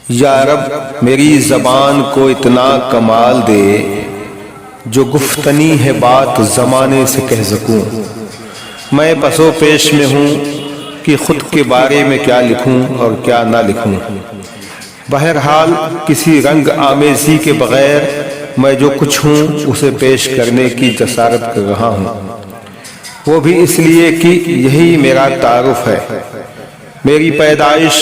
یا رب میری زبان کو اتنا کمال دے جو گفتنی ہے بات زمانے سے کہہ سکوں۔ میں پسو پیش میں ہوں کہ خود کے بارے میں کیا لکھوں اور کیا نہ لکھوں۔ بہرحال کسی رنگ آمیزی کے بغیر میں جو کچھ ہوں اسے پیش کرنے کی جسارت کر رہا ہوں، وہ بھی اس لیے کہ یہی میرا تعارف ہے۔ میری پیدائش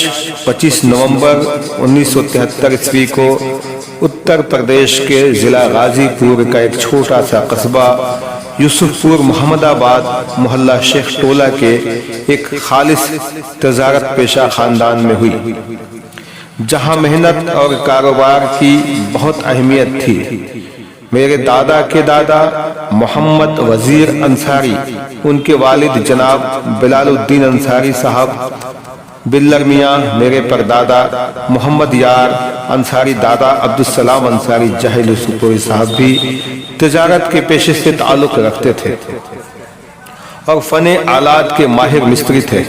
25 نومبر 1973 عیسوی کو اتر پردیش کے ضلع غازی پور کا ایک چھوٹا سا قصبہ یوسف پور محمد آباد محلہ شیخ ٹولہ کے ایک خالص تجارت پیشہ خاندان میں ہوئی، جہاں محنت اور کاروبار کی بہت اہمیت تھی۔ میرے دادا کے دادا محمد وزیر انصاری، ان کے والد جناب بلال الدین انصاری صاحب بلر میاں، میرے پردادا محمد یار انصاری، دادا عبدالسلام انصاری جہل یوسف پوری صاحب بھی تجارت کے پیشے سے تعلق رکھتے تھے اور فن آلات کے ماہر مستری تھے۔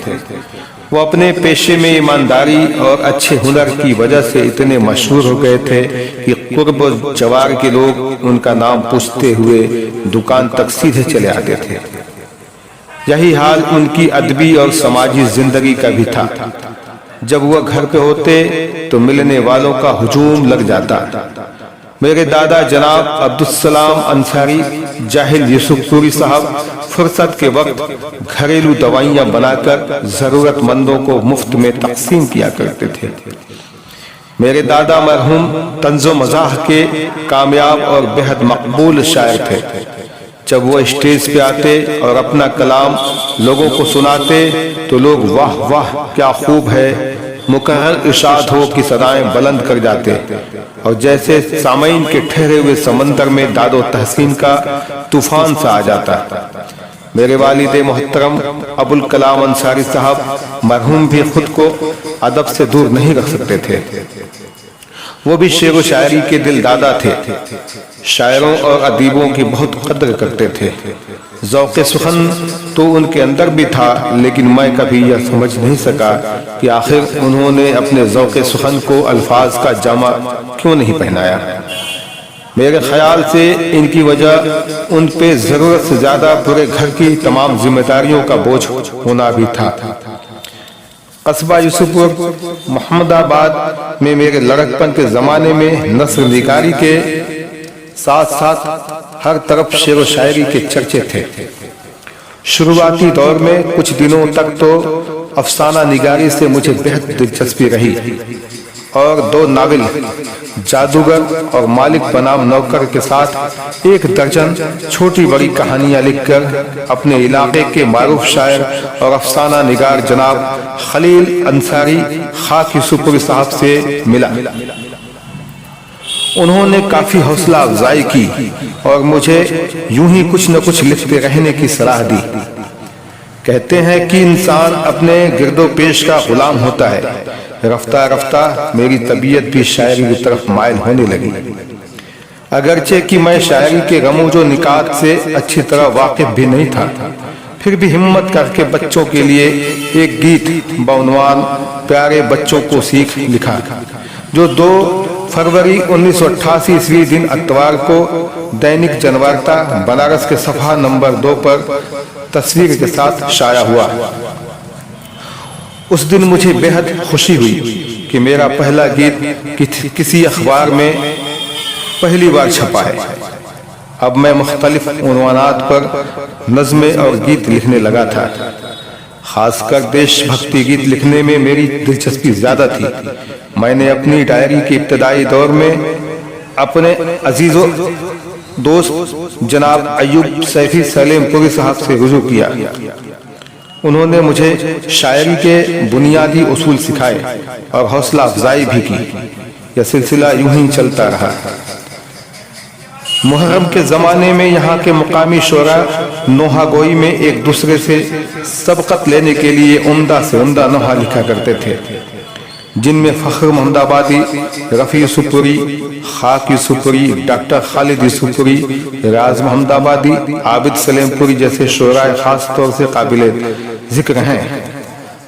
وہ اپنے پیشے میں ایمانداری اور اچھے ہنر کی وجہ سے اتنے مشہور ہو گئے تھے کہ قرب و جوار کے لوگ ان کا نام پوچھتے ہوئے دکان تک سیدھے چلے آتے تھے۔ یہی حال ان کی ادبی اور سماجی زندگی کا بھی تھا۔ جب وہ گھر پہ ہوتے تو ملنے والوں کا ہجوم لگ جاتا۔ میرے دادا جناب عبدالسلام انصاری جاہل یوسف پوری صاحب فرصت کے وقت گھریلو دوائیاں بنا کر ضرورت مندوں کو مفت میں تقسیم کیا کرتے تھے۔ میرے دادا مرحوم طنز و مزاح کے کامیاب اور بہت مقبول شاعر تھے۔ جب وہ اسٹیج پہ آتے اور اپنا کلام لوگوں کو سناتے تو لوگ واہ واہ کیا خوب ہے، مکرر ارشاد ہو کی صدائیں بلند کر جاتے، اور جیسے سامعین کے ٹھہرے ہوئے سمندر میں داد و تحسین کا طوفان سا آ جاتا۔ میرے والد محترم ابوالکلام انصاری صاحب مرحوم بھی خود کو ادب سے دور نہیں رکھ سکتے تھے۔ وہ بھی شعر و شاعری کے دل دادا تھے، شاعروں اور ادیبوں کی بہت قدر کرتے تھے۔ ذوق سخن تو ان کے اندر بھی تھا، لیکن میں کبھی یہ سمجھ نہیں سکا کہ آخر انہوں نے اپنے ذوق سخن کو الفاظ کا جامع کیوں نہیں پہنایا۔ میرے خیال سے ان کی وجہ ان پہ ضرورت سے زیادہ پورے گھر کی تمام ذمہ داریوں کا بوجھ ہونا بھی تھا۔ قصبہ یوسف پور محمد آباد میں میرے لڑکپن کے زمانے میں نثر نگاری کے ساتھ ساتھ ہر طرف شعر و شاعری کے چرچے تھے۔ شروعاتی دور میں کچھ دنوں تک تو افسانہ نگاری سے مجھے بہت دلچسپی رہی، اور 2 ناول جادوگر اور مالک بنام نوکر کے ساتھ 1 درجن چھوٹی بڑی کہانیاں لکھ کر اپنے علاقے کے معروف شاعر اور افسانہ نگار جناب خلیل انصاری خاک یوسف پوری صاحب سے ملا۔ انہوں نے کافی حوصلہ افزائی کی اور مجھے یوں ہی کچھ نہ کچھ لکھتے رہنے کی صلاح دی۔ کہتے ہیں کہ انسان اپنے گرد و پیش کا غلام ہوتا ہے۔ رفتہ رفتہ میری طبیعت بھی شاعری کی طرف مائل ہونے لگی، اگرچہ کہ میں شاعری کے رموز و نکات سے اچھی طرح واقف بھی نہیں تھا، پھر بھی ہمت کر کے بچوں کے لیے ایک گیت بعنوان پیارے بچوں کو سیکھ لکھا، جو 2 فروری 1988 عیسوی دن اتوار کو دینک جنوارتا بنارس کے صفحہ نمبر 2 پر تصویر کے ساتھ شائع ہوا۔ اس دن مجھے بہت خوشی ہوئی کہ میرا پہلا گیت کسی اخبار میں پہلی بار چھپا ہے۔ اب میں مختلف عنوانات پر نظمیں اور گیت لکھنے لگا تھا۔ خاص کر دیش بھکتی گیت لکھنے میں میری دلچسپی زیادہ تھی۔ میں نے اپنی ڈائری کے ابتدائی دور میں اپنے عزیز و دوست جناب ایوب سیفی سلیم پوری صاحب سے رجوع کیا۔ انہوں نے مجھے شاعری کے بنیادی اصول سکھائے اور حوصلہ افزائی بھی کی۔ یہ سلسلہ یوں ہی چلتا رہا۔ محرم کے زمانے میں یہاں کے مقامی شعراء نوحہ گوئی میں ایک دوسرے سے سبقت لینے کے لیے عمدہ سے عمدہ نوحہ لکھا کرتے تھے، جن میں فخر محمد آبادی، رفیع یوسف پوری، خاک یوسف پوری، ڈاکٹر خالد یوسف پوری، راز محمد آبادی، عابد سلیم پوری جیسے شعراء خاص طور سے قابل ذکر ہیں۔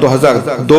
2002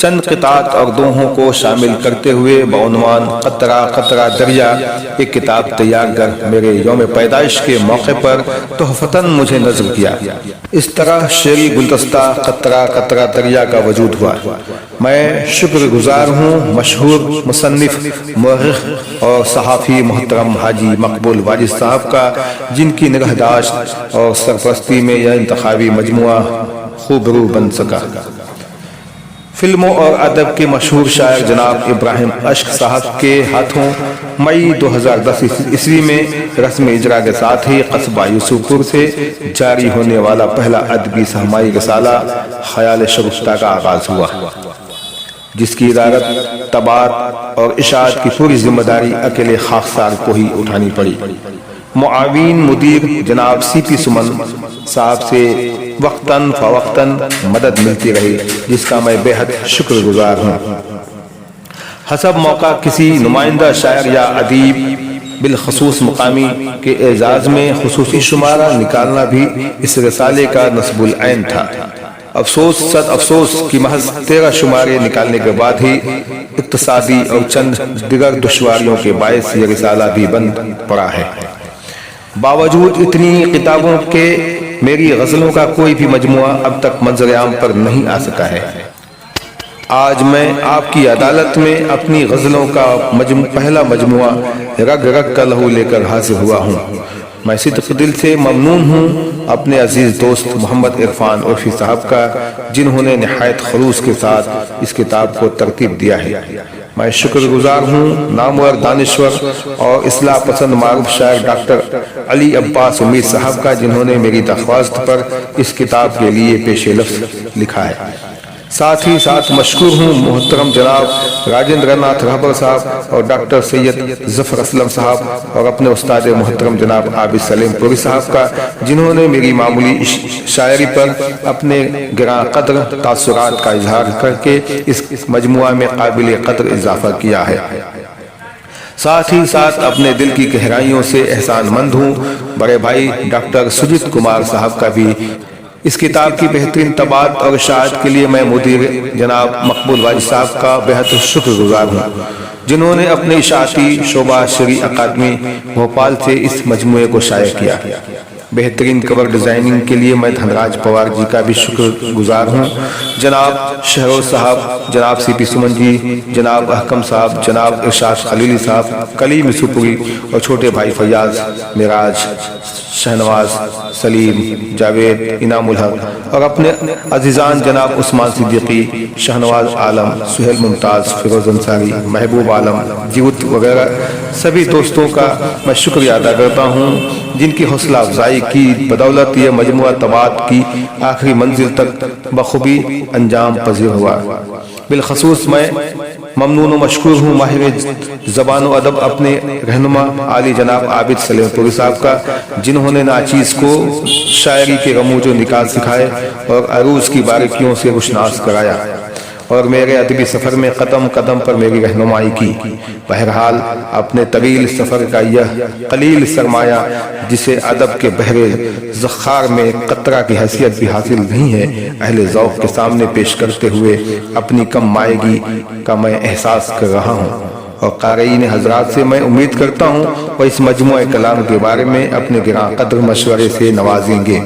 چند قطعات اور دوہوں کو شامل کرتے ہوئے بعنوان قطرہ قطرہ دریا ایک کتاب تیار کر میرے یوم پیدائش کے موقع پر تحفتاً مجھے نظر کیا۔ اس طرح شعری گلدستہ قطرہ قطرہ دریا کا وجود ہوا۔ میں شکر گزار ہوں مشہور مصنف، مورخ اور صحافی محترم حاجی مقبول واجد صاحب کا، جن کی نگہداشت اور سرپرستی میں یہ انتخابی مجموعہ خوبرو بن سکا۔ فلموں اور ادب کے مشہور شاعر جناب ابراہیم اشق صاحب کے ہاتھوں مئی 2010 عیسوی میں رسم اجرا کے ساتھ ہی قصبہ یوسف پور سے جاری ہونے والا پہلا ادبی سرمائی رسالہ خیال شگفتہ کا آغاز ہوا، جس کی ادارت، طباعت اور اشاعت کی پوری ذمہ داری اکیلے خاکسار کو ہی اٹھانی پڑی۔ معاون مدیر جناب سی پی سمن صاحب سے وقتاً فوقتاً مدد ملتی رہی، جس کا میں بے حد شکر گزار ہوں۔ حسب موقع کسی نمائندہ شاعر یا ادیب بالخصوص مقامی کے اعزاز میں خصوصی شمارہ نکالنا بھی اس رسالے کا نصب العین تھا۔ افسوس صد افسوس کی محض 13 شمارے نکالنے کے بعد ہی اقتصادی اور چند دیگر دشواریوں کے باعث یہ رسالہ بھی بند پڑا ہے۔ باوجود اتنی کتابوں کے میری غزلوں کا کوئی بھی مجموعہ اب تک منظر عام پر نہیں آ سکا ہے۔ آج میں آپ کی عدالت میں اپنی غزلوں کا پہلا مجموعہ رگ رگ کا لہو لے کر حاضر ہوا ہوں۔ میں صدق دل سے ممنون ہوں اپنے عزیز دوست محمد عرفان عرفی صاحب کا، جنہوں نے نہایت خلوص کے ساتھ اس کتاب کو ترتیب دیا ہے۔ میں شکر گزار ہوں نامور دانشور اور اصلاح پسند معروف شاعر ڈاکٹر علی عباس امید صاحب کا، جنہوں نے میری درخواست پر اس کتاب کے لیے پیش لفظ لکھا ہے۔ ساتھ ہی ساتھ مشکور ہوں محترم جناب راجندر ناتھ رہبر صاحب اور ڈاکٹر سید ظفر اسلم صاحب اور اپنے استاد محترم جناب عابد سلیم پوری صاحب کا، جنہوں نے میری معمولی شاعری پر اپنے گراں قدر تاثرات کا اظہار کر کے اس مجموعہ میں قابل قدر اضافہ کیا ہے۔ ساتھ ہی ساتھ اپنے دل کی گہرائیوں سے احسان مند ہوں بڑے بھائی ڈاکٹر سجت کمار صاحب کا بھی۔ اس کتاب کی بہترین طباعت اور اشاعت کے لیے میں مدیر جناب مقبول واجد صاحب کا بے حد شکر گزار ہوں، جنہوں نے اپنے اشاعتی شعبہ شرعی اکادمی بھوپال سے اس مجموعے کو شائع کیا۔ بہترین کور ڈیزائننگ کے لیے میں دھنراج پوار جی کا بھی شکر گزار ہوں، جناب شہروز صاحب، جناب سی پی سمن جی، جناب احکم صاحب، جناب ارشاد خلیلی صاحب، کلیم یوسف پوری اور چھوٹے بھائی فیاض، معراج، شہنواز، سلیم، جاوید، انعام الحق اور اپنے عزیزان جناب عثمان صدیقی، شہنواز عالم، سہیل ممتاز، فیروز انصاری، محبوب عالم، جیوت وغیرہ سبھی دوستوں کا میں شکریہ ادا کرتا ہوں، جن کی حوصلہ افزائی کی بدولت یہ مجموعہ طباعت کی آخری منزل تک بخوبی انجام پذیر ہوا۔ بالخصوص میں ممنون و مشکور ہوں ماہر زبان و ادب اپنے رہنما عالی جناب عابد سلیم پوری صاحب کا، جنہوں نے ناچیز کو شاعری کے رموز و نکات سکھائے اور عروض کی باریکیوں سے روشناس کرایا اور میرے ادبی سفر میں قدم قدم پر میری رہنمائی کی۔ بہرحال اپنے طویل سفر کا یہ قلیل سرمایہ، جسے ادب کے بحر ذخار میں قطرہ کی حیثیت بھی حاصل نہیں ہے، اہل ذوق کے سامنے پیش کرتے ہوئے اپنی کم مائگی کا میں احساس کر رہا ہوں، اور قارئین حضرات سے میں امید کرتا ہوں وہ اس مجموعہ کلام کے بارے میں اپنے گراں قدر مشورے سے نوازیں گے۔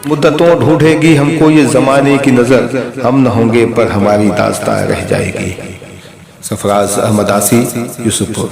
مدتوں ڈھونڈے گی ہم کو یہ زمانے کی نظر، ہم نہ ہوں گے پر ہماری داستان رہ جائے گی۔ سرفراز احمد آسی، یوسف پور۔